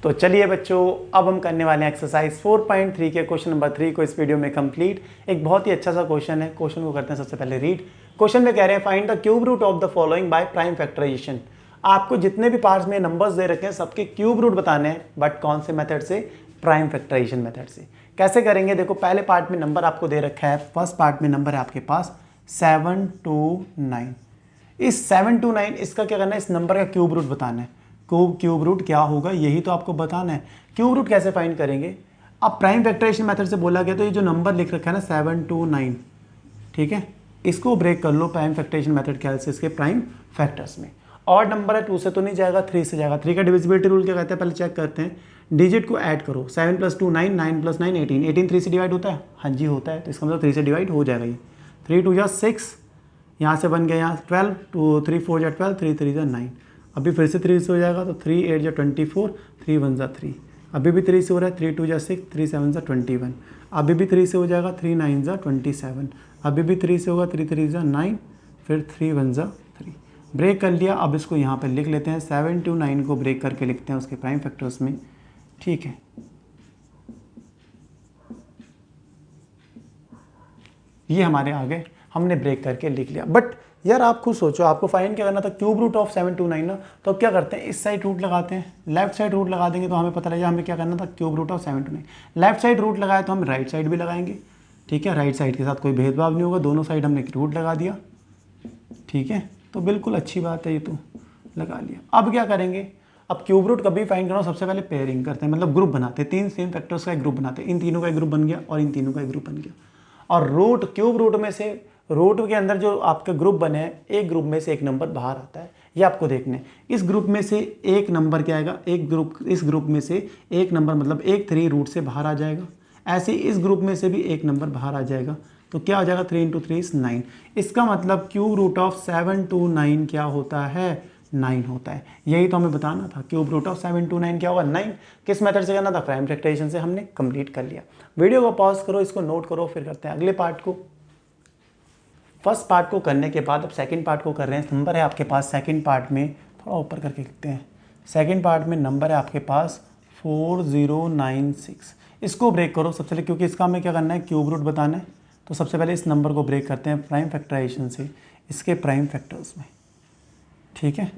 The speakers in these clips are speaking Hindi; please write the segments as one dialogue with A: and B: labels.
A: तो चलिए बच्चों, अब हम करने वाले हैं एक्सरसाइज 4.3 के क्वेश्चन नंबर 3 को इस वीडियो में कंप्लीट। एक बहुत ही अच्छा सा क्वेश्चन है। क्वेश्चन को करते हैं सबसे पहले रीड। क्वेश्चन में कह रहे हैं find the cube root of the following by prime factorisation. आपको जितने भी पार्ट्स में नंबर्स दे रखे हैं सबके क्यूब रूट बताने हैं, बट कौन से मेथड से? प्राइम फैक्टराइजेशन मेथड से। कैसे करेंगे? देखो, पहले पार्ट में नंबर आपको दे रखा है, फर्स्ट पार्ट में नंबर है आपके पास 729। इस 729 इसका क्या करना है? इस नंबर का क्यूब रूट बताना है। क्यूब रूट क्या होगा यही तो आपको बताना है। क्यूब रूट कैसे फाइंड करेंगे? अब प्राइम फैक्टराइजेशन मेथड से बोला गया तो ये जो नंबर लिख रखा है ना 729, ठीक है, इसको ब्रेक कर लो प्राइम फैक्टराइजेशन मेथड के हेल्प से इसके प्राइम फैक्टर्स में। और नंबर है 2 से तो नहीं जाएगा, 3 से जाएगा। 3 का डिविजिबिलिटी रूल क्या कहते हैं? पहले चेक करते हैं। डिजिट को ऐड करो। 7 + 2 9, 9 + 9 18। 18 3 से डिवाइड होता है? हाँ जी होता है, तो इसका मतलब 3 से डिवाइड हो जाएगा ये। 3 2 6, यहाँ से बन गया यहाँ 12, 2 3 4 12, 3 3 9। अभी फिर से 3 से हो जाएगा तो 3 8 24, 3 1 3। अभी भी 3 से हो रहा है, 3 2 6, 3 7 21। अभी भी 3 से हो जाएगा, 3 9 27। अभी भी 3 से होगा, 3 3 9, फिर 3 1 3। ब्रेक कर लिया। अब इसको यहाँ पे लिख लेते हैं। 7 to 9 को ब्रेक करके लिखते हैं उसके प्राइम फैक्टर्स में, ठीक है। ये हमारे आगे हमने ब्रेक करके लिख लिया। बट यार आप खुद सोचो, आपको फाइंड क्या करना था? क्यूब रूट ऑफ 729 ना। तो अब क्या करते हैं, इस साइड रूट लगाते हैं, लेफ्ट साइड रूट लगा देंगे तो हमें पता लगेगा हमें क्या करना था। Cube root of 729 left side root लगाया तो हम राइट साइड भी लगाएंगे, ठीक है। राइट साइड के साथ कोई भेदभाव नहीं होगा, दोनों साइड हमने रूट लगा दिया, ठीक है। तो बिल्कुल अच्छी बात है, ये तो लगा लिया। अब क्या करेंगे? अब क्यूब रूट कभी फाइंड करना, सबसे पहले पेयरिंग करते हैं, मतलब ग्रुप बनाते हैं। 3 सेम फैक्टर्स का एक ग्रुप बनाते हैं। इन तीनों का एक ग्रुप बन गया और इन तीनों का एक ग्रुप बन गया। और रूट, क्यूब रूट में से, रूट के अंदर जो आपके ग्रुप बने हैं, एक ग्रुप में से एक नंबर बाहर आता है, ये आपको देखना है। इस ग्रुप में से एक नंबर क्या आएगा? एक ग्रुप, इस ग्रुप में से एक नंबर मतलब एक 3 रूट से बाहर आ जाएगा। ऐसे इस ग्रुप में से भी एक नंबर बाहर आ जाएगा। तो क्या हो जाएगा? 3 × 3 = 9। इसका मतलब क्यूब रूट ऑफ 729 क्या होता है? 9 होता है। यही तो हमें बताना था। क्यूब रूट ऑफ 729 क्या होगा? 9। किस मेथड से करना था? प्राइम फैक्टराइजेशन से। हमने कंप्लीट कर लिया। वीडियो को पॉज करो, इसको नोट करो, फिर करते हैं अगले पार्ट को। फर्स्ट पार्ट को करने के बाद अब सेकंड पार्ट को कर रहे हैं। नंबर है आपके पास सेकंड पार्ट में, थोड़ा ऊपर करके लिखते हैं। सेकंड पार्ट में नंबर है आपके पास 4096। इसको ब्रेक करो सबसे पहले, क्योंकि इसका हमें क्या करना है? क्यूब रूट बताना है। तो सबसे पहले इस नंबर को ब्रेक करते हैं प्राइम फैक्टराइजेशन से इसके प्राइम फैक्टर्स में, ठीक है।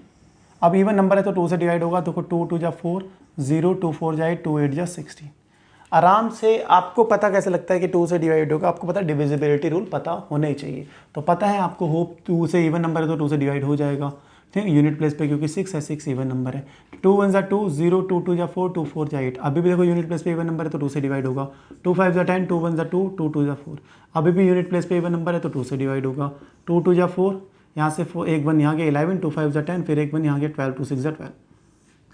A: अब इवन नंबर है तो 2 से डिवाइड होगा, तो 2 2 4, 0 2 4 जाए, 2 8 16। आराम से आपको पता कैसे लगता है कि 2 से डिवाइड होगा? आपको पता डिविजिबिलिटी रूल पता होना ही चाहिए। तो पता है आपको, होप 2 से इवन नंबर है तो 2 से डिवाइड हो जाएगा, ठीक है। यूनिट प्लेस पे क्योंकि 6 है, 6 इवन नंबर है। 2 1 2, 0 2 2 4, 2 4 8। अभी भी देखो यूनिट प्लेस पे इवन नंबर है तो 2 से डिवाइड होगा। 2 5 10, 2 1 2, 2 2 4। अभी भी यूनिट प्लेस पे इवन नंबर है तो 2 से डिवाइड होगा। 2 2 4, यहाँ से 4 1 1 यहाँ के 11, 2 5 10, फिर 1 1 यहाँ के 12, 2 6 12।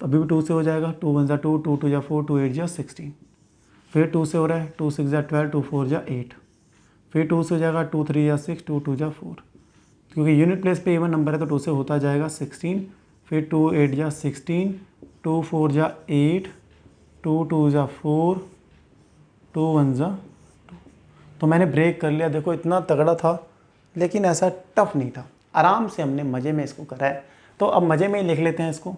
A: अभी भी 2 से हो जाएगा। 2 1 2, 2 2 4, 2 8 16। फिर 2 से हो रहा है, 2 6 12, 2 4 8। फिर 2 से हो जाएगा, 2 3 6, 2 2 4। क्योंकि यूनिट प्लेस पे इवन नंबर है तो 2 से होता जाएगा 16। फिर 2 8 16, 2 4 8, 2 2 4, 2 1 2। तो मैंने ब्रेक कर लिया। देखो इतना तगड़ा था, लेकिन ऐसा टफ नहीं था। आराम से हमने मज़े में इसको करा है। तो अब मज़े में ही लिख लेते हैं इसको।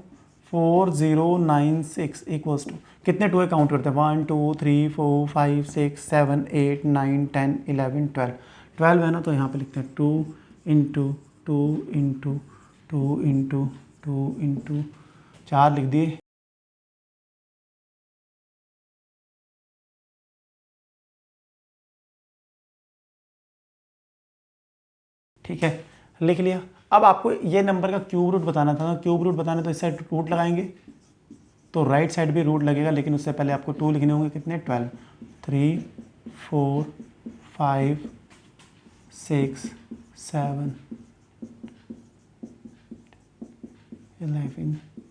A: 4096 इक्वल्स टू, कितने 2 काउंट करते हैं? 1 2 3 4 5 6 7 8 9 10 11 12। 12 है ना, तो यहाँ पे लिखते हैं 2 × 2 × 2 × 2 × 4 लिख दिए। ठीक है, लिख लिया। अब आपको ये नंबर का क्यूब रूट बताना था ना। क्यूब रूट बताना तो इस साइड रूट लगाएंगे, तो राइट साइड भी रूट लगेगा, लेकिन उससे पहले आपको 2 लिखने होंगे। कितने? 12। 3 4 5 6 7 11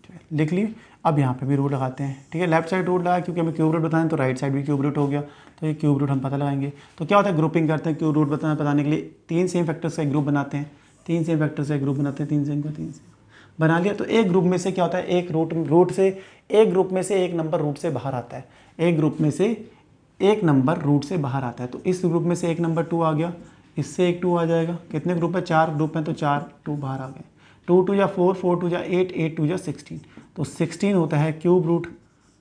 A: 12 लिख लिए। अब यहाँ पे भी रूट लगाते हैं, ठीक है। लेफ्ट साइड रूट लगा क्योंकि हमें क्यूब रूट बताना है, तो राइट साइड भी क्यूब रूट हो गया। तो ये क्यूब रूट हम पता लगाएंगे। तो क्या होता है? ग्रुपिंग करते हैं। क्यूब रूट बताने के लिए 3 सेम फैक्टर्स का एक ग्रुप बनाते हैं। 3 सेम फैक्टर्स का एक ग्रुप बनाते हैं। 3 सेम का 3 सेम बना लिया। तो एक ग्रुप में से क्या होता है? एक एक ग्रुप में से एक नंबर रूट से बाहर आता है। एक ग्रुप में से एक नंबर रूट से बाहर आता है। तो इस ग्रुप में से एक नंबर 2 आ गया, इससे एक 2 आ जाएगा। कितने ग्रुप है? 4 ग्रुप हैं, तो 4 2 बाहर आ गए। 2 2 4, 4 2 8, 8 2 16। तो 16 होता है क्यूब रूट,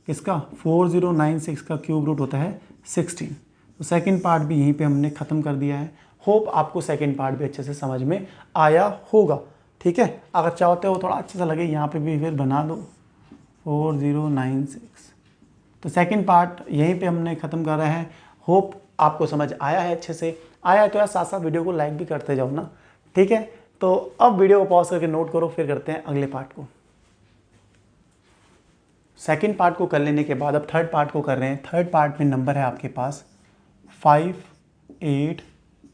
A: किसका 4096 का क्यूब रूट होता है 16। तो सेकंड पार्ट भी यहीं पे हमने ख़त्म कर दिया है। होप आपको सेकंड पार्ट भी अच्छे से समझ में आया होगा। ठीक है, अगर चाहते हो थोड़ा अच्छा सा लगे यहाँ पे भी फिर बना दो 4096। तो सेकंड पार्ट यहीं पे हमने ख़त्म कर रहे हैं। होप आपको समझ आया है अच्छे से। आया है तो यार साथ साथ वीडियो को लाइक भी करते जाओ ना। ठीक है, तो अब वीडियो को पॉज करके नोट करो, फिर करते हैं अगले पार्ट को। सेकंड पार्ट को कर लेने के बाद अब थर्ड पार्ट को कर रहे हैं। थर्ड पार्ट में नंबर है आपके पास 5, 8,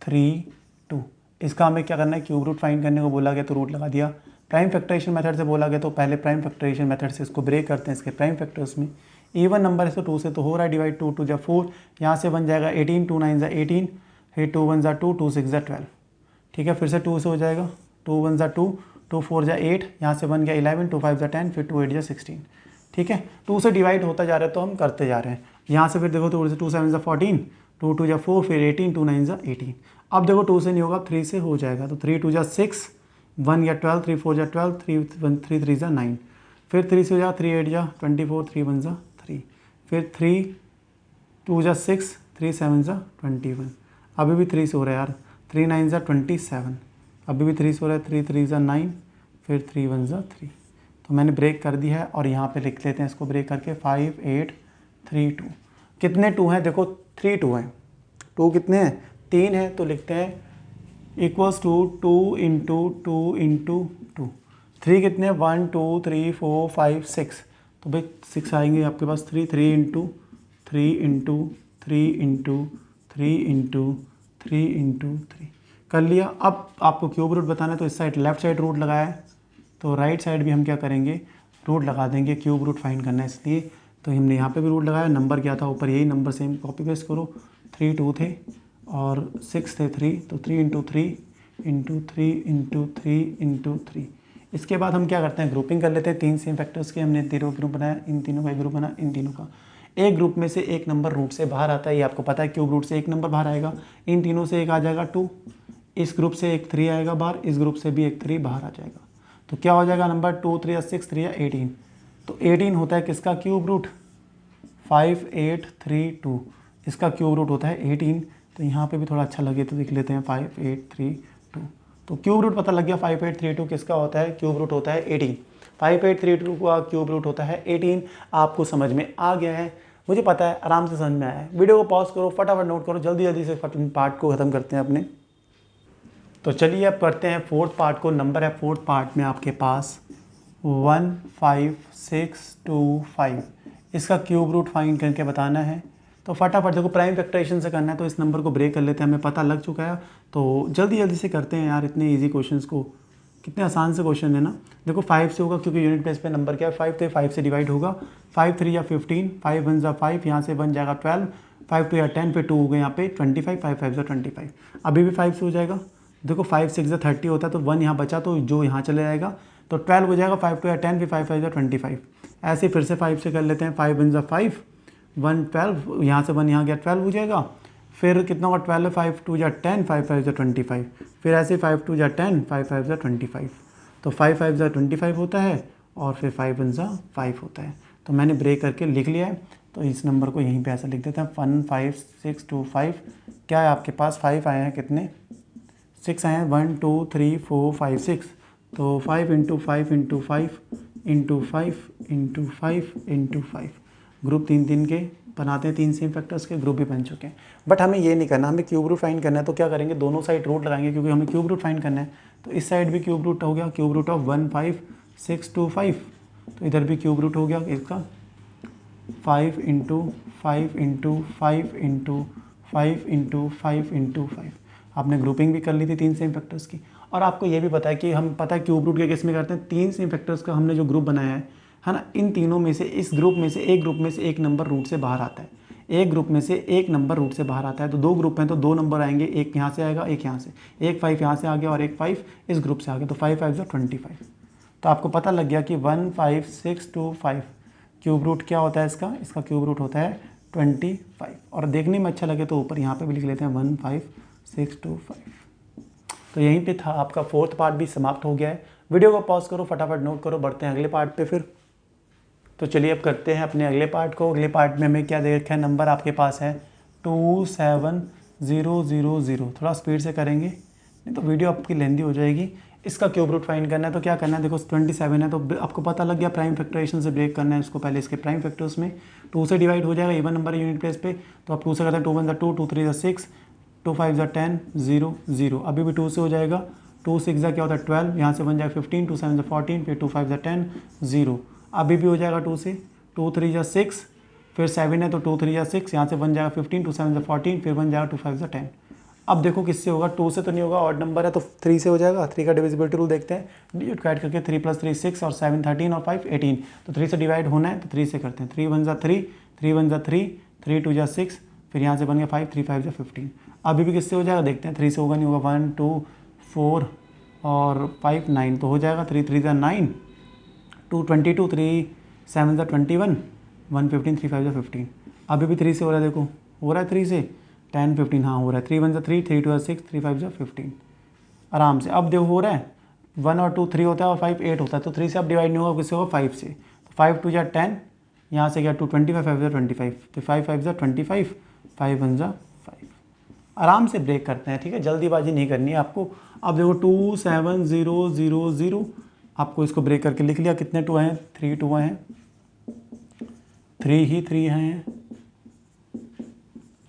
A: 3, 2। इसका हमें क्या करना है, क्यूब रूट फाइंड करने को बोला गया तो रूट लगा दिया। प्राइम फैक्टराइजेशन मेथड से बोला गया तो पहले प्राइम फैक्टराइजेशन मेथड से इसको ब्रेक करते हैं इसके प्राइम फैक्टर्स में। इवन नंबर है तो 2 से तो हो रहा है डिवाइड, 2 2 जा 4, यहाँ से बन जाएगा 18, 2 9 जा 18, फिर 2 1 जा 2, 2 6 जा 12। ठीक है, फिर से 2 से हो जाएगा, 2 1 जा 2, 2 4 जा 8, यहाँ से बन गया 11, 2 5 जा 10, फिर 2 8 जा 16। ठीक है, 2 से डिवाइड होता जा रहा है तो हम करते जा रहे हैं। यहाँ से फिर देखो 2 7 जा 14, 2 2 जा 4, फिर 18, 2 9 जा 18। अब देखो 2 से नहीं होगा, 3 से हो जाएगा तो 3 2 जा 6, 1 या 12, 3 4 जा 12, 3 3 जा 9, फिर 3 से हो जाएगा 3 8 जा 24, 3 1 जा 3, फिर 3 2 जा 6, 3 7 जा 21। अभी भी 3 से हो रहा है यार, 3 9 जा 27, अभी भी 3 से हो रहा है, 3 3 जा 9, फिर 3 1 जा 3। तो मैंने ब्रेक कर दी है और यहाँ पे लिख लेते हैं इसको ब्रेक करके 5 8 3 2। कितने 2 हैं, देखो 3 2 हैं। 2 कितने हैं, 3 है, तो लिखते हैं इक्वल्स टू 2 इंटू 2 इंटू 2। 3 कितने, 1 2 3 4 5 6, तो भाई 6 आएंगे आपके पास। 3 3 into 3 into 3 into 3 into 3 into 3 कर लिया। अब आपको क्यूब रूट बताना है तो इस साइड लेफ्ट साइड रूट लगाया है, तो राइट साइड भी हम क्या करेंगे, रूट लगा देंगे। क्यूब रूट फाइंड करना है इसलिए तो हमने यहाँ पे भी रूट लगाया। नंबर क्या था ऊपर, यही नंबर सेम कॉपी पेस्ट करो। 3 2 थे और 6 थे 3, तो 3 इंटू 3 इंटू 3 इंटू 3 इंटू 3। इसके बाद हम क्या करते हैं, ग्रुपिंग कर लेते हैं। 3 सेम फैक्टर्स के हमने तीनों ग्रुप बनाया, इन तीनों का एक ग्रुप बना, इन तीनों का एक ग्रुप में से एक नंबर रूट से बाहर आता है। ये आपको पता है, क्यूब रूट से एक नंबर बाहर आएगा। इन तीनों से एक आ जाएगा 2, इस ग्रुप से एक 3 आएगा बाहर, इस ग्रुप से भी एक 3 बाहर आ जाएगा। तो क्या हो जाएगा नंबर 2 3 या 6 3 या 18। तो 18 होता है किसका क्यूब रूट, 5 8 3 2। इसका क्यूब रूट होता है 18। तो यहाँ पे भी थोड़ा अच्छा लगे तो लिख लेते हैं 5 8 3 2। तो क्यूब रूट पता लग गया, 5 8 3 2 किसका होता है, क्यूब रूट होता है 18। 5 8 3 2 का क्यूब रूट होता है 18। आपको समझ में आ गया है, मुझे पता है, आराम से समझ में आया है। वीडियो को पॉज करो, फटाफट नोट करो, जल्दी जल्दी से पार्ट को ख़त्म करते हैं अपने। तो चलिए अब करते हैं फोर्थ पार्ट को। नंबर है फोर्थ पार्ट में आपके पास 1 5 6 2 5। इसका क्यूब रूट फाइंड करके बताना है। तो फटाफट देखो, प्राइम फैक्टराइजेशन से करना है तो इस नंबर को ब्रेक कर लेते हैं, हमें पता लग चुका है। तो जल्दी जल्दी से करते हैं यार, इतने इजी क्वेश्चंस को। कितने आसान से क्वेश्चन है ना। देखो 5 से होगा क्योंकि यूनिट प्लेस पे नंबर क्या है 5, तो 5 से डिवाइड होगा। 5 3 या 15, 5 1 जा 5, यहाँ से बन जाएगा 12, 5 2 या 10, फिर 2 हो गए यहाँ पे 25, 5 5 जा 25। अभी भी 5 से हो जाएगा। देखो 5 6 जा 30 होता है, तो 1 यहाँ बचा तो जो यहाँ चले जाएगा, तो 12 हो जाएगा। 5 2 या 10, फिर 5 5 जा 25। ऐसे फिर से 5 से कर लेते हैं। 5 1 जा 5, 1 12, यहाँ से 1 यहाँ गया 12 हो जाएगा। फिर कितना होगा 12 5 2 जा 10, 5 5 जा 25, फिर ऐसे 5 2 जा 10, 5 5 जा 25। तो 5 5 जा 25 होता है और फिर 5 1 जा 5 होता है। तो मैंने ब्रेक करके लिख लिया है। तो इस नंबर को यहीं पे ऐसा लिख देते हैं 1 5 6 2 5। क्या है आपके पास, 5 आए हैं, कितने 6 आए हैं, 1 2 3 4 5 6। तो 5 into 5 into 5 into 5 into 5 into 5। Group 3 3 के बनाते हैं, 3 सेम फैक्टर्स के ग्रुप भी बन चुके हैं। बट हमें ये नहीं करना, हमें क्यूब रूट फाइंड करना है। तो क्या करेंगे, दोनों साइड रूट लगाएंगे क्योंकि हमें क्यूब रूट फाइंड करना है। तो इस साइड भी क्यूब रूट हो गया, क्यूब रूट ऑफ 1 5 6 2 5। तो इधर भी क्यूब रूट हो गया इसका 5 into 5 into 5 into 5 into 5 into 5। आपने ग्रुपिंग भी कर ली थी 3 सेम फैक्टर्स की। और आपको ये भी पता है कि हम पता है क्यूब रूट के केस में करते हैं, 3 सेम फैक्टर्स का हमने जो ग्रुप बनाया है ना, इन तीनों में से इस ग्रुप में से एक नंबर रूट से बाहर आता है। एक ग्रुप में से एक नंबर रूट से बाहर आता है। तो 2 ग्रुप हैं तो 2 नंबर आएंगे, एक यहाँ से आएगा, एक यहाँ से। एक 5 यहाँ से आ गया और एक 5 इस ग्रुप से आ गया। तो 5 5 जो 25। तो आपको पता लग गया कि 1 5 6 2 5 क्यूब रूट क्या होता है इसका क्यूब रूट होता है 25। और देखने में अच्छा लगे तो ऊपर यहाँ पे भी लिख लेते हैं 1 5 6 2 5। तो यहीं पे था आपका फोर्थ पार्ट भी समाप्त हो गया है। वीडियो को पॉज करो, फटाफट नोट करो, बढ़ते हैं अगले पार्ट पे फिर। तो चलिए अब करते हैं अपने अगले पार्ट को। अगले पार्ट में हमें क्या दे रखा है, नंबर आपके पास है 27000। थोड़ा स्पीड से करेंगे नहीं तो वीडियो आपकी लेंदी हो जाएगी। इसका क्यूब रूट फाइंड करना है तो क्या करना है, देखो 27 है तो आपको पता लग गया प्राइम फैक्टराइजेशन से ब्रेक करना है इसको। पहले इसके प्राइम फैक्टर्स में 2 से डिवाइड हो जाएगा, इवन नंबर है यूनिट प्लेस पे, तो आप 2 से करते हैं 2 1 2, 2 3 6, 2 5 10, 0 0। अभी भी 2 से हो जाएगा, 2 6 क्या होता है 12, यहाँ से बन जाएगा 15, 2 7 14, फिर 2 5 10, 0। अभी भी हो जाएगा 2 से, 2 3 6, फिर 7 है तो 2 3 6, यहाँ से बन जाएगा 15, 2 7 14, फिर बन जाएगा 2 5 10। अब देखो किससे होगा, 2 से तो नहीं होगा, ऑड नंबर है तो 3 से हो जाएगा। 3 का डिविजिबिलिटी रूल देखते हैं, डिजिट को ऐड करके 3 + 3 6 और 7 13 और 5 18, तो 3 से डिवाइड होना है तो 3 से करते हैं। 3 1 3, 3 1 3, 3 2 6, फिर यहाँ से बन गया 5, 3 5 15। अभी भी किससे हो जाएगा देखते हैं, 3 से होगा नहीं होगा, 1 2 4 और 5 9, तो हो जाएगा 3 3 9, 2 22, 3 7 21, 1 15, 3 5 15। अभी भी 3 से हो रहा है, देखो हो रहा है 3 से 10 15, हाँ हो रहा है। 3 1 3, 3 2 6, 3 5 15, आराम से। अब देखो हो रहा है 1 और 2 3 होता है और 5 8 होता है, तो 3 से अब डिवाइड नहीं होगा, किससे होगा 5 से। तो 5 2 10, यहाँ से गया 2 25, 5 25, तो 5 5 25, 5 1 5। आराम से ब्रेक करते हैं, ठीक है, जल्दीबाजी नहीं करनी है आपको। अब देखो 27000, आपको इसको ब्रेक करके लिख लिया। कितने 2 हैं, 3 2 हैं, 3 ही 3 हैं,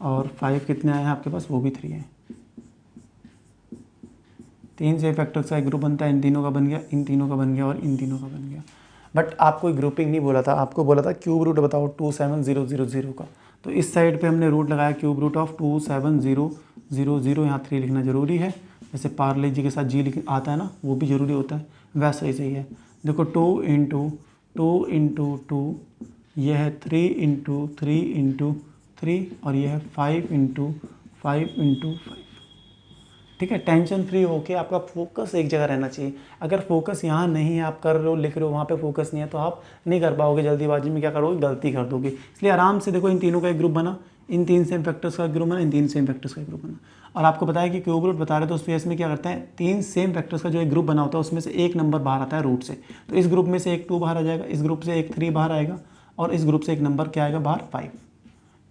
A: और 5 कितने आए हैं आपके पास, वो भी 3 हैं। 3 से फैक्टर्स का एक ग्रुप बनता है, इन तीनों का बन गया, इन तीनों का बन गया और इन तीनों का बन गया। बट आपको ग्रुपिंग नहीं बोला था, आपको बोला था क्यूब रूट बताओ 27000 का। तो इस साइड पे हमने रूट लगाया क्यूब रूट ऑफ 27000, यहाँ 3 लिखना ज़रूरी है। जैसे पार्ले जी के साथ जी लिख आता है ना, वो भी ज़रूरी होता है, वैसा ही सही है। देखो 2 × 2, ये है 3 × 3 × 3, और ये है 5 × 5 × 5। ठीक है, टेंशन फ्री होके आपका फोकस एक जगह रहना चाहिए। अगर फोकस यहाँ नहीं है, आप कर रहे हो लिख रहे हो, वहाँ पे फोकस नहीं है, तो आप नहीं कर पाओगे, जल्दीबाजी में क्या करोगे, गलती कर दोगे। इसलिए आराम से देखो, इन तीनों का एक ग्रुप बना, इन 3 सेम फैक्टर्स का ग्रुप बना, इन 3 सेम फैक्टर्स का ग्रुप बना। और आपको पता है कि क्यूब रूट बता रहे तो उस केस में क्या करते हैं, 3 सेम फैक्टर्स का जो एक ग्रुप बना होता है उसमें से एक नंबर बाहर आता है रूट से। तो इस ग्रुप में से एक 2 बाहर आ जाएगा, इस ग्रुप से एक 3 बाहर आएगा, और इस ग्रुप से एक नंबर क्या आएगा बाहर, 5।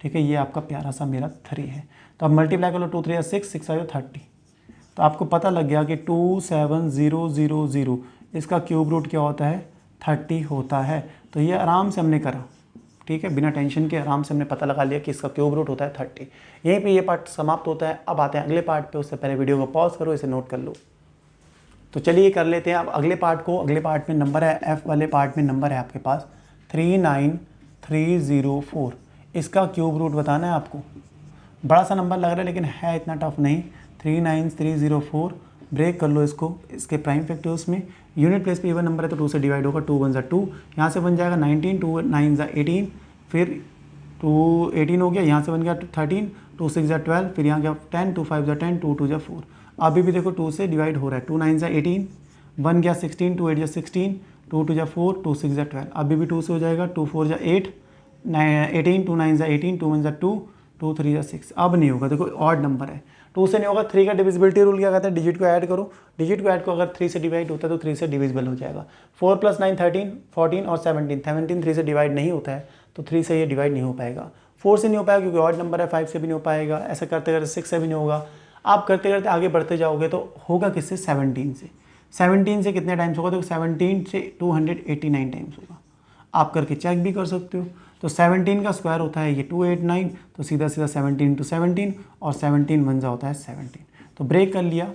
A: ठीक है, ये आपका प्यारा सा मेरा 3 है। तो अब मल्टीप्लाई कर लो, 2 3 6, 6 30। तो आपको पता लग गया कि 27000, इसका क्यूब रूट क्या होता है, 30 होता है। तो ये आराम से हमने करा, ठीक है, बिना टेंशन के आराम से हमने पता लगा लिया कि इसका क्यूब रूट होता है 30। यहीं पे ये पार्ट समाप्त होता है। अब आते हैं अगले पार्ट पे, उससे पहले वीडियो को पॉज करो, इसे नोट कर लो। तो चलिए कर लेते हैं अब अगले पार्ट को। अगले पार्ट में नंबर है, एफ वाले पार्ट में नंबर है आपके पास 39304। इसका क्यूब रूट बताना है आपको। बड़ा सा नंबर लग रहा है लेकिन है इतना टफ नहीं। 39304, ब्रेक कर लो इसको इसके प्राइम फैक्टर्स में। यूनिट प्लेस पे इवन नंबर है तो 2 से डिवाइड होगा, 2 1 2, यहाँ से बन जाएगा 19, 2 9 18, फिर 2 18 हो गया, यहाँ से बन गया 13, 2 6 12, फिर यहाँ गया 10, 2 5 10, 2 2 4। अभी भी देखो 2 से डिवाइड हो रहा है, 2 9 18, 1 गया 16, 2 8 16, 2 2 4, 2 6 12। अभी भी 2 से हो जाएगा, 2 4 8, 18, 2 9 18, 2 1 2, 2 3 6। अब नहीं होगा, देखो ऑड नंबर है, 2 से नहीं होगा। 3 का डिविजिबिलिटी रूल क्या कहता है, डिजिट को ऐड करो, डिजिट को ऐड को अगर 3 से डिवाइड होता है तो 3 से डिविजिबल हो जाएगा। 4 + 9 13, 14 और 17, 3 से डिवाइड नहीं होता है तो 3 से ये डिवाइड नहीं हो पाएगा। 4 से नहीं हो पाएगा क्योंकि ऑड नंबर है, 5 से भी नहीं हो पाएगा, ऐसा करते करते 6 से भी नहीं होगा। आप करते करते आगे बढ़ते जाओगे तो होगा किससे, 17 से। 17 से कितने टाइम्स होगा, तो 17 से 289 टाइम्स होगा। आप करके चेक भी कर सकते हो। तो 17 का स्क्वायर होता है ये 289, तो सीधा सीधा 17 × 17, और 17 1 होता है 17। तो ब्रेक कर लिया,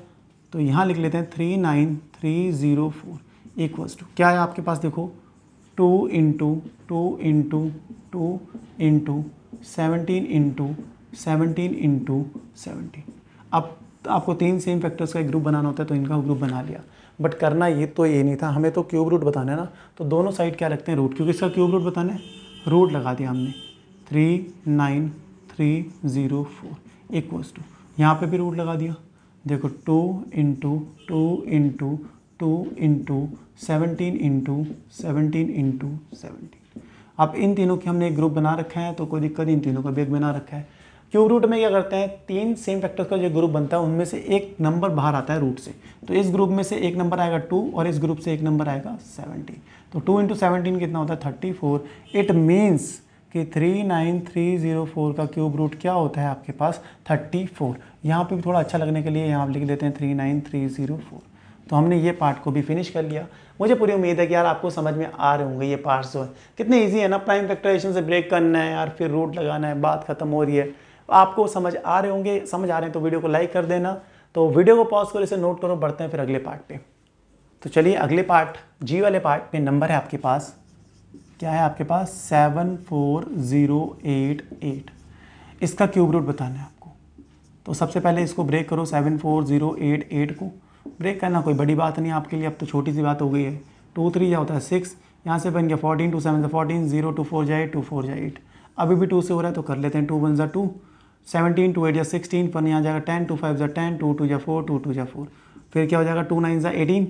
A: तो यहाँ लिख लेते हैं 39304 इक्वल्स टू क्या है आपके पास, देखो 2 × 2 × 2 × 17 × 17 × 17। अब आपको 3 सेम फैक्टर्स का एक ग्रुप बनाना होता है तो इनका ग्रुप बना लिया। बट करना ये नहीं था, हमें तो क्यूब रूट बताना है ना, तो दोनों साइड क्या लगते हैं, रूट, क्योंकि इसका क्यूब रूट बताना है, रूट लगा दिया हमने। 39304 इक्वल्स टू, यहाँ पे भी रूट लगा दिया। देखो 2 × 2 × 2 × 17 × 17 × 17। अब इन तीनों की हमने एक ग्रुप बना रखा है तो कोई दिक्कत नहीं, इन तीनों का भी एक बना रखा है। क्यूब रूट में क्या करते हैं, 3 सेम फैक्टर्स का जो ग्रुप बनता है उनमें से एक नंबर बाहर आता है रूट से। तो इस ग्रुप में से एक नंबर आएगा 2 और इस ग्रुप से एक नंबर आएगा 17। तो 2 × 17 कितना होता है 34। इट मीन्स कि 39304 का क्यूब रूट क्या होता है आपके पास 34। यहाँ पे भी थोड़ा अच्छा लगने के लिए यहाँ लिख देते हैं 39304। तो हमने ये पार्ट को भी फिनिश कर लिया। मुझे पूरी उम्मीद है कि यार आपको समझ में आ रहे होंगे ये पार्ट्स जो है कितने इजी है ना। प्राइम फैक्टराइजेशन से ब्रेक करना है यार, फिर रूट लगाना है, बात खत्म हो रही है। आपको समझ आ रहे होंगे, समझ आ रहे हैं तो वीडियो को लाइक कर देना। तो वीडियो को पॉज करो, इसे नोट करो, बढ़ते हैं फिर अगले पार्ट पे। तो चलिए अगले पार्ट जी वाले पार्ट पे नंबर है आपके पास, क्या है आपके पास 74088। इसका क्यूब रूट बताना है आपको। तो सबसे पहले इसको ब्रेक करो, 74088 को ब्रेक करना कोई बड़ी बात नहीं आपके लिए, अब तो छोटी सी बात हो गई है। 2 3 या होता है 6, यहाँ से बन गया 14, 2 7 14, 0 2 4 जाए 2 4 जाए 8। अभी भी 2 से हो रहा है तो कर लेते हैं, 2 1 2, 17 2 8 या 16, पर यहाँ जाएगा 10, 2 5 10, 2 2 4, 2 2 4, फिर क्या हो जाएगा 2 9 18,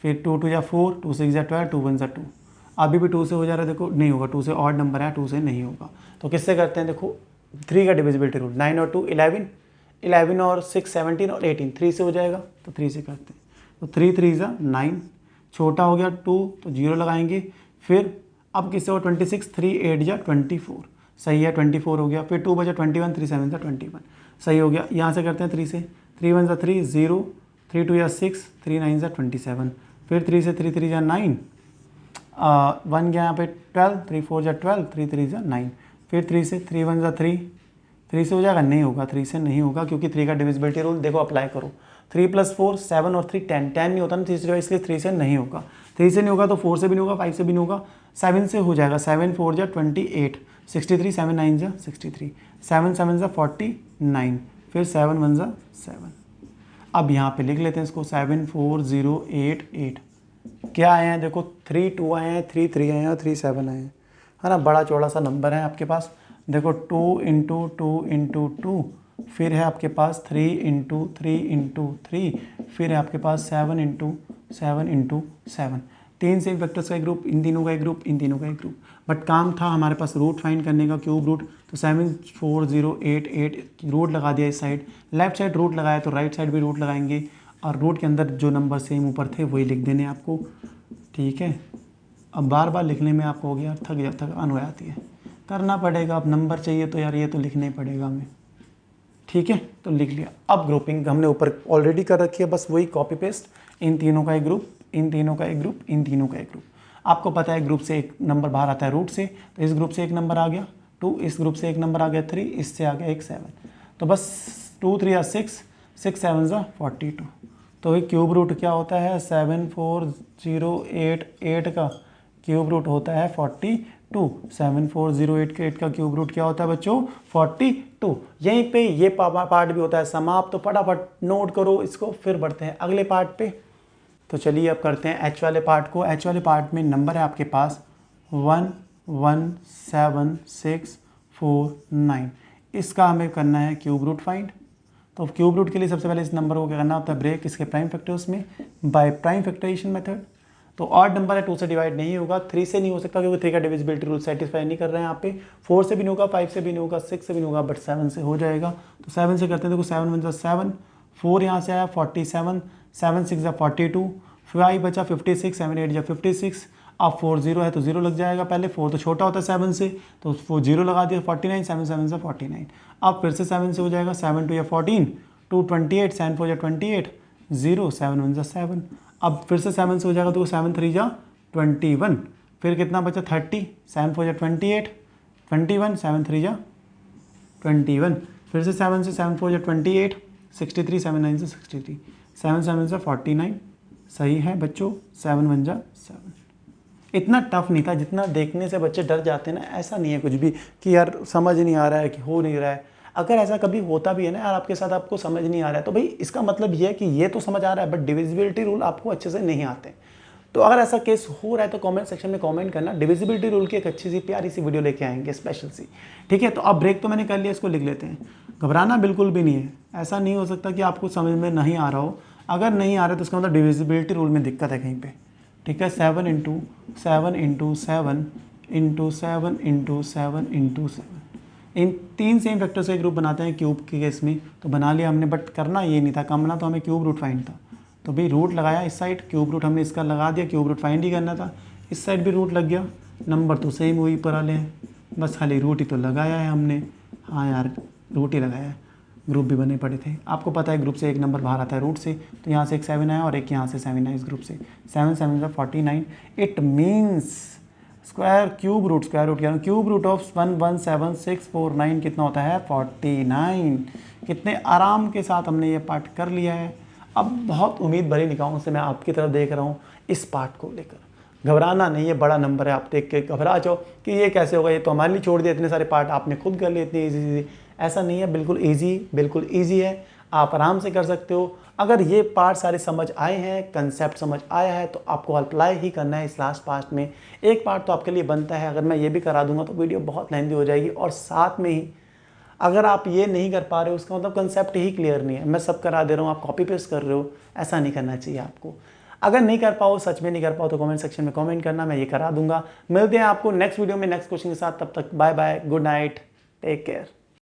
A: फिर 2 2 4, 2 6 12, 2 1 2। अभी भी 2 से हो जा रहा है, देखो नहीं होगा, 2 से ऑड नंबर है, 2 से नहीं होगा। तो किससे करते हैं, देखो 3 का डिविजिबिलिटी रूल, 9 और 2 11, 11 और 6 17 और 18, 3 से हो जाएगा तो 3 से करते हैं। तो 3 3 ज़ा 9, छोटा हो गया 2 तो 0 लगाएंगे। फिर अब किससे हो 26, 3 8 जा 24, सही है 24 हो गया। फिर 2 बजा 21, 3 7 जा 21, सही हो गया। यहाँ से करते हैं 3 से, 3 1 जा 3 0, 3 2 या 6, 3 9 जा 27, फिर 3 से 3 3 जा 9, 1 गया यहाँ पे 12, 3 4 जा 12, 3 3 जा 9, फिर 3 से 3 1 जा 3, 3 से हो जाएगा, नहीं होगा, 3 से नहीं होगा क्योंकि 3 का डिविजिबिलिटी रूल देखो अप्लाई करो। 3 + 4 7 और 3 10, 10 नहीं होता ना तीसरी, इसलिए 3 से नहीं होगा। 3 से नहीं होगा तो 4 से भी नहीं होगा, 5 से भी नहीं होगा, 7 से हो जाएगा। 7 4 जा 28, 63, 7 9 जा 63, 7 7 जा 49, फिर 7 1 जा 7। अब यहाँ पे लिख लेते हैं इसको 74088। क्या आए हैं देखो, 3 2 आए हैं, 3 3 आए हैं और 3 7 आए हैं, है ना। बड़ा चौड़ा सा नंबर है आपके पास। देखो 2 × 2 × 2, फिर है आपके पास 3 × 3 × 3, फिर है आपके पास 7 × 7 × 7। 3 सेम वेक्टर्स का एक ग्रुप, इन तीनों का एक ग्रुप, इन तीनों का एक ग्रुप। बट काम था हमारे पास रूट फाइंड करने का, क्यूब रूट। तो 74088 रूट लगा दिया इस साइड, लेफ्ट साइड रूट लगाया तो राइट साइड भी रूट लगाएंगे, और रूट के अंदर जो नंबर सेम ऊपर थे वही लिख देने आपको, ठीक है। अब बार बार लिखने में आपको हो गया थकान हो जाती है, करना पड़ेगा। अब नंबर चाहिए तो यार ये तो लिखना ही पड़ेगा हमें, ठीक है। तो लिख लिया। अब ग्रुपिंग हमने ऊपर ऑलरेडी कर रखी है, बस वही कॉपी पेस्ट, इन तीनों का एक ग्रुप, इन तीनों का एक ग्रुप, इन तीनों का एक ग्रुप। आपको पता है ग्रुप से एक नंबर बाहर आता है रूट से, तो इस ग्रुप से एक नंबर आ गया 2, इस ग्रुप से एक नंबर आ गया 3, इससे आ गया एक 7। तो बस 2 3 या 6, 6 7 जा 42। तो ये क्यूब रूट क्या होता है, 74088 का क्यूब रूट होता है 42। 74088 का क्यूब रूट क्या होता है बच्चों, 42। यहीं पे ये पार्ट भी होता है समाप्त। तो फटाफट नोट करो इसको, फिर बढ़ते हैं अगले पार्ट पे। तो चलिए अब करते हैं एच वाले पार्ट को। एच वाले पार्ट में नंबर है आपके पास 11769। इसका हमें करना है क्यूब रूट फाइंड। तो क्यूब रूट के लिए सबसे पहले इस नंबर को क्या करना होता है, ब्रेक इसके प्राइम फैक्टर्स में बाय प्राइम फैक्टराइजेशन मेथड। तो ऑड नंबर है 2 से डिवाइड नहीं होगा, 3 से नहीं हो सकता क्योंकि 3 का डिविजिबिलिटी रूल सेटिस्फाई नहीं कर रहे हैं यहाँ पे। 4 से भी नहीं होगा, 5 से भी नहीं होगा, 6 से भी नहीं होगा, बट 7 से हो जाएगा। तो 7 से करते हैं, देखो 7 1 7, 4 यहाँ से आया 47, 7 6 42, 5 बचा 56, 7 8 जा 56। अब 4 0 है तो 0 लग जाएगा, पहले 4 तो छोटा होता है 7 से, तो 4 0 लगा दिया 49, 7 7 से 49। अब फिर से 7 से हो जाएगा, 7 2 या 14, 2 28, 7 4 या 28, 0 7 1 जा 7। अब फिर से 7 से हो जाएगा तो 7 3 जा 21, फिर कितना बचा 30, 7 4 जा 28, 21, 7 3 जा 21, फिर से 7 से 7 4 जा 28, 63, 7 9 से 63, 7 7 से 49, सही है बच्चों, 7 1 जा 7। इतना टफ नहीं था जितना देखने से बच्चे डर जाते हैं ना। ऐसा नहीं है कुछ भी कि यार समझ नहीं आ रहा है, कि हो नहीं रहा है। अगर ऐसा कभी होता भी है ना यार आपके साथ, आपको समझ नहीं आ रहा है, तो भाई इसका मतलब ये है कि ये तो समझ आ रहा है बट डिविजिबिलिटी रूल आपको अच्छे से नहीं आते। तो अगर ऐसा केस हो रहा है तो कमेंट सेक्शन में कमेंट करना। डिविजिबिलिटी रूल की एक अच्छी सी प्यारी सी वीडियो लेके आएंगे स्पेशल सी, ठीक है। तो अब ब्रेक तो मैंने कर लिया, इसको लिख लेते हैं। घबराना बिल्कुल भी नहीं है, ऐसा नहीं हो सकता कि आपको समझ में नहीं आ रहा हो। अगर नहीं आ रहा है तो इसका मतलब डिविजिबिलिटी रूल में दिक्कत है कहीं पे, ठीक है। 7 × 7 × 7 × 7 × 7 × 7 × 7, इन 3 सेम फैक्टर से ग्रुप बनाते हैं क्यूब के केस में, तो बना लिया हमने, बट करना ये नहीं था, करना तो हमें क्यूब रूट फाइंड था। तो भाई रूट लगाया इस साइड, क्यूब रूट हमने इसका लगा दिया, क्यूब रूट फाइंड ही करना था। इस साइड भी रूट लग गया, नंबर तो सेम वही ऊपर वाले हैं, बस खाली रूट ही तो लगाया है हमने। हाँ यार रूट ही लगाया है, ग्रुप भी बने पड़े थे। आपको पता है ग्रुप से एक नंबर बाहर आता है रूट से, तो यहाँ से एक 7 आया और एक यहाँ से 7 आया इस ग्रुप से। 7 7 से 49, it means square cube root कह रहा हूँ, क्यूब रूट ऑफ 117649 कितना होता है 49। कितने आराम के साथ हमने ये पार्ट कर लिया है। अब बहुत उम्मीद भरी निगाहों से मैं आपकी तरफ देख रहा हूँ इस पार्ट को लेकर। घबराना नहीं, ये बड़ा नंबर है, आप देख के घबरा जाओ कि ये कैसे होगा, ये तो हमारे लिए छोड़ दिया, इतने सारे पार्ट आपने खुद कर लिए इतनी ईजी। ऐसा नहीं है, बिल्कुल ईजी है, आप आराम से कर सकते हो। अगर ये पार्ट सारे समझ आए हैं, कंसेप्ट समझ आया है, तो आपको अप्लाई ही करना है इस लास्ट पार्ट में। एक पार्ट तो आपके लिए बनता है, अगर मैं ये भी करा दूंगा तो वीडियो बहुत लेंथी हो जाएगी, और साथ में ही अगर आप ये नहीं कर पा रहे हो उसका मतलब कंसेप्ट ही क्लियर नहीं है। मैं सब करा दे रहा हूँ, आप कॉपी पेस्ट कर रहे हो, ऐसा नहीं करना चाहिए आपको। अगर नहीं कर पाओ, सच में नहीं कर पाओ, तो कमेंट सेक्शन में कमेंट करना, मैं ये करा दूंगा। मिलते हैं आपको नेक्स्ट वीडियो में नेक्स्ट क्वेश्चन के साथ, तब तक bye bye, good night, take care.